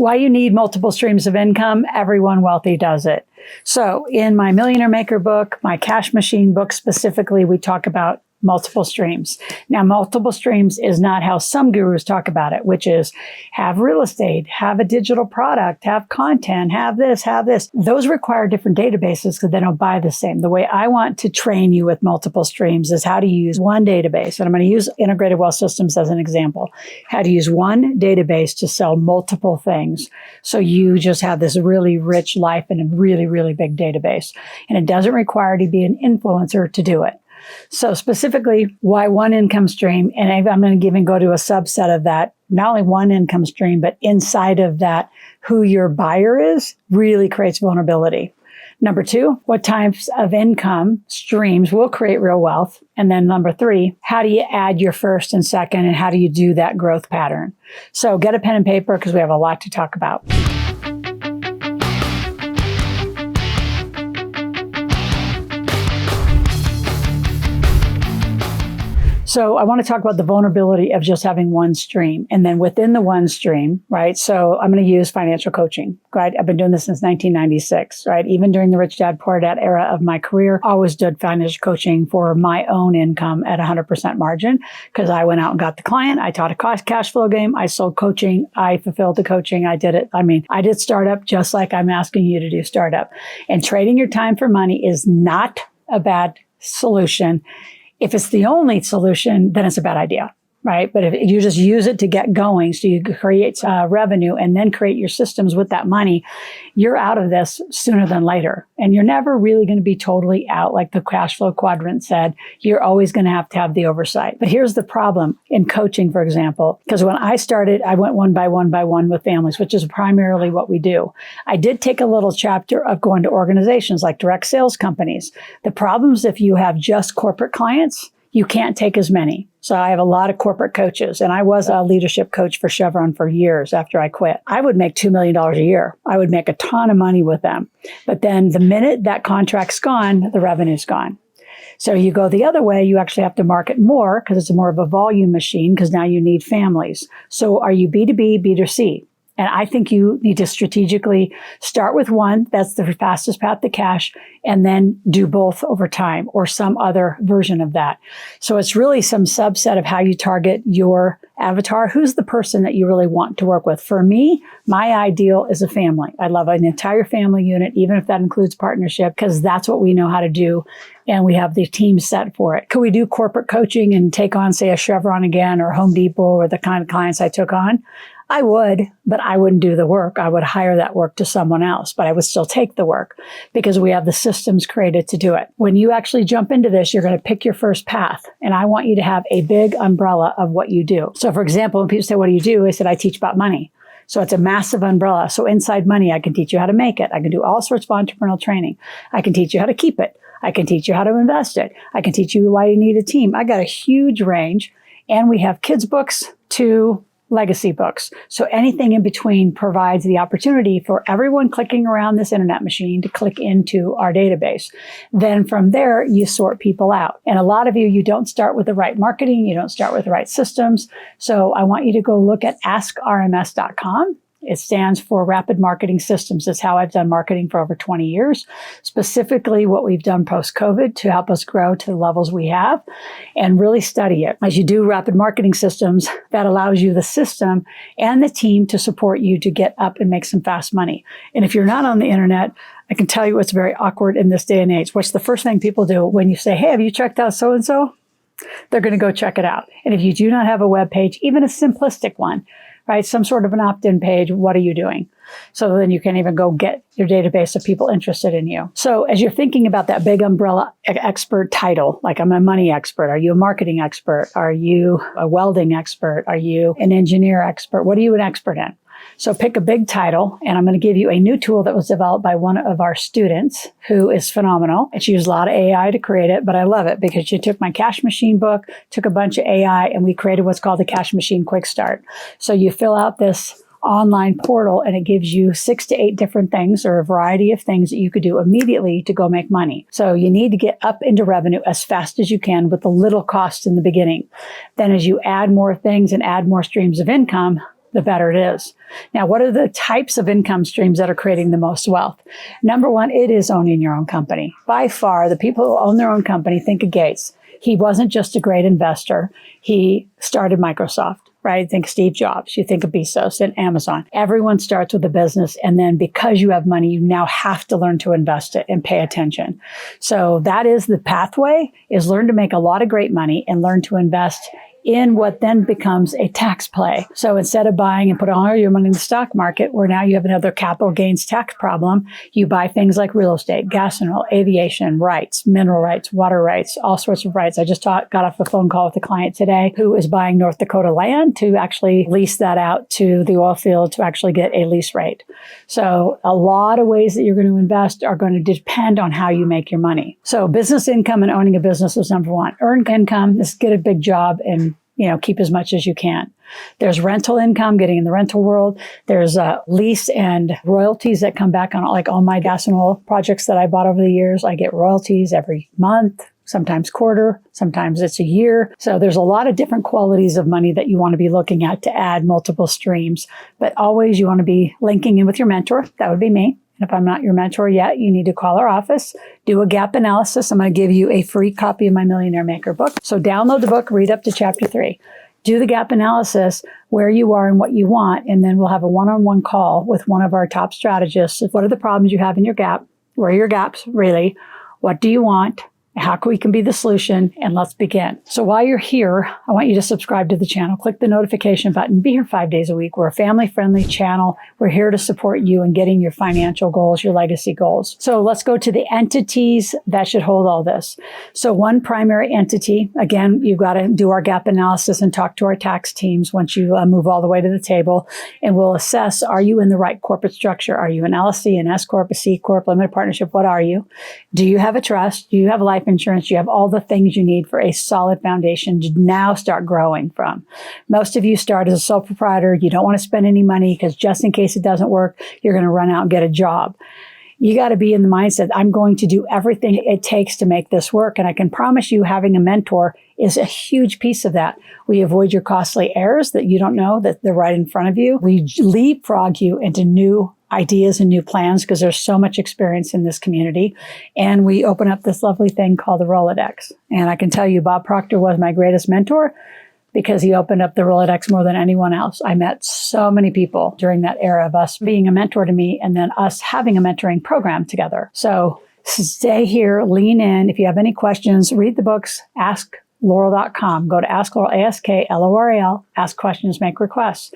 Why you need multiple streams of income? Everyone wealthy does it. So in my Millionaire Maker book, my Cash Machine book specifically, we talk about multiple streams. Now, multiple streams is not how some gurus talk about it, which is have real estate, have a digital product, have content, have this, have this. Those require different databases because they don't buy the same. The way I want to train you with multiple streams is how to use one database. And I'm going to use integrated wealth systems as an example. How to use one database to sell multiple things. So you just have this really rich life in a really, really big database. And it doesn't require you to be an influencer to do it. So specifically, why one income stream? And I'm going to even go to a subset of that. Not only one income stream, but inside of that, who your buyer is really creates vulnerability. Number two, what types of income streams will create real wealth? And then number three, how do you add your first and second? And how do you do that growth pattern? So get a pen and paper because we have a lot to talk about. So I want to talk about the vulnerability of just having one stream. And then within the one stream, right? So I'm going to use financial coaching, right? I've been doing this since 1996, right? Even during the Rich Dad Poor Dad era of my career, I always did financial coaching for my own income at 100% margin because I went out and got the client. I taught a cash flow game. I sold coaching. I fulfilled the coaching. I did it. I mean, I did startup just like I'm asking you to do startup. And trading your time for money is not a bad solution. If it's the only solution, then it's a bad idea, right? But if you just use it to get going, so you create revenue and then create your systems with that money, you're out of this sooner than later. And you're never really going to be totally out. Like the cash flow quadrant said, you're always going to have the oversight. But here's the problem in coaching, for example, because when I started, I went one by one with families, which is primarily what we do. I did take a little chapter of going to organizations like direct sales companies. The problem is if you have just corporate clients, you can't take as many. So I have a lot of corporate coaches, and I was a leadership coach for Chevron for years after I quit. I would make $2 million a year. I would make a ton of money with them. But then the minute that contract's gone, the revenue's gone. So you go the other way, you actually have to market more because it's more of a volume machine because now you need families. So are you B2B, B2C? And I think you need to strategically start with one. That's the fastest path to cash, and then do both over time or some other version of that. So it's really some subset of how you target your avatar. Who's the person that you really want to work with? For me, my ideal is a family. I love an entire family unit, even if that includes partnership, because that's what we know how to do. And we have the team set for it. Could we do corporate coaching and take on, say, a Chevron again or Home Depot or the kind of clients I took on? I would, but I wouldn't do the work. I would hire that work to someone else, but I would still take the work because we have the systems created to do it. When you actually jump into this, you're going to pick your first path. And I want you to have a big umbrella of what you do. So for example, when people say, what do you do? I said, I teach about money. So it's a massive umbrella. So inside money, I can teach you how to make it. I can do all sorts of entrepreneurial training. I can teach you how to keep it. I can teach you how to invest it. I can teach you why you need a team. I got a huge range. And we have kids' books to legacy books. So anything in between provides the opportunity for everyone clicking around this internet machine to click into our database. Then from there, you sort people out. And a lot of you don't start with the right marketing. You don't start with the right systems. So I want you to go look at askrms.com. It stands for Rapid Marketing Systems. It's how I've done marketing for over 20 years, specifically what we've done post-COVID to help us grow to the levels we have and really study it. As you do Rapid Marketing Systems, that allows you the system and the team to support you to get up and make some fast money. And if you're not on the internet, I can tell you it's very awkward in this day and age. What's the first thing people do when you say, hey, have you checked out so-and-so? They're going to go check it out. And if you do not have a web page, even a simplistic one, right? Some sort of an opt-in page. What are you doing? So then you can even go get your database of people interested in you. So as you're thinking about that big umbrella expert title, like I'm a money expert. Are you a marketing expert? Are you a welding expert? Are you an engineer expert? What are you an expert in? So pick a big title, and I'm going to give you a new tool that was developed by one of our students who is phenomenal. And she used a lot of AI to create it, but I love it because she took my Cash Machine book, took a bunch of AI, and we created what's called the Cash Machine Quick Start. So you fill out this online portal and it gives you 6 to 8 different things or a variety of things that you could do immediately to go make money. So you need to get up into revenue as fast as you can with the little cost in the beginning. Then as you add more things and add more streams of income, the better it is. Now, what are the types of income streams that are creating the most wealth? Number one, it is owning your own company. By far, the people who own their own company, think of Gates. He wasn't just a great investor. He started Microsoft, right? Think Steve Jobs. You think of Bezos and Amazon. Everyone starts with a business. And then because you have money, you now have to learn to invest it and pay attention. So that is the pathway, is learn to make a lot of great money and learn to invest in what then becomes a tax play. So instead of buying and putting all your money in the stock market, where now you have another capital gains tax problem, you buy things like real estate, gas and oil, aviation rights, mineral rights, water rights, all sorts of rights. I just got off a phone call with a client today who is buying North Dakota land to actually lease that out to the oil field to actually get a lease rate. So a lot of ways that you're going to invest are going to depend on how you make your money. So business income and owning a business is number one. Earn income is get a big job and keep as much as you can. There's rental income, getting in the rental world. There's lease and royalties that come back on, like all my gas and oil projects that I bought over the years. I get royalties every month, sometimes quarter, sometimes it's a year. So there's a lot of different qualities of money that you want to be looking at to add multiple streams. But always you want to be linking in with your mentor. That would be me. And if I'm not your mentor yet, you need to call our office, do a gap analysis. I'm going to give you a free copy of my Millionaire Maker book. So download the book, read up to chapter 3. Do the gap analysis, where you are and what you want, and then we'll have a one-on-one call with one of our top strategists. What are the problems you have in your gap? Where are your gaps, really? What do you want? How we can be the solution, and let's begin. So while you're here, I want you to subscribe to the channel. Click the notification button. Be here 5 days a week. We're a family-friendly channel. We're here to support you in getting your financial goals, your legacy goals. So let's go to the entities that should hold all this. So one primary entity, again, you've got to do our gap analysis and talk to our tax teams once you move all the way to the table, and we'll assess, are you in the right corporate structure? Are you an LLC, an S Corp, a C Corp, limited partnership? What are you? Do you have a trust? Do you have life insurance? You have all the things you need for a solid foundation to now start growing from. Most of you start as a sole proprietor. You don't want to spend any money because just in case it doesn't work, you're going to run out and get a job. You got to be in the mindset, I'm going to do everything it takes to make this work. And I can promise you having a mentor is a huge piece of that. We avoid your costly errors that you don't know that they're right in front of you. We leapfrog you into new ideas and new plans because there's so much experience in this community. And we open up this lovely thing called the Rolodex. And I can tell you, Bob Proctor was my greatest mentor because he opened up the Rolodex more than anyone else. I met so many people during that era of us being a mentor to me and then us having a mentoring program together. So stay here, lean in. If you have any questions, read the books, ask Loral.com. Go to Ask Loral, AskLoral, ask questions, make requests.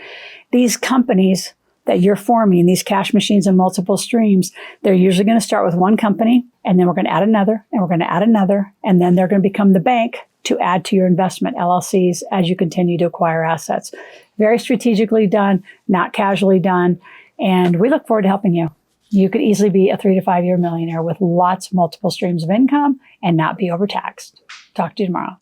These companies that you're forming, these cash machines and multiple streams, they're usually going to start with one company, and then we're going to add another, and we're going to add another, and then they're going to become the bank to add to your investment LLCs as you continue to acquire assets. Very strategically done, not casually done, and we look forward to helping you. You could easily be a 3 to 5 year millionaire with lots of multiple streams of income and not be overtaxed. Talk to you tomorrow.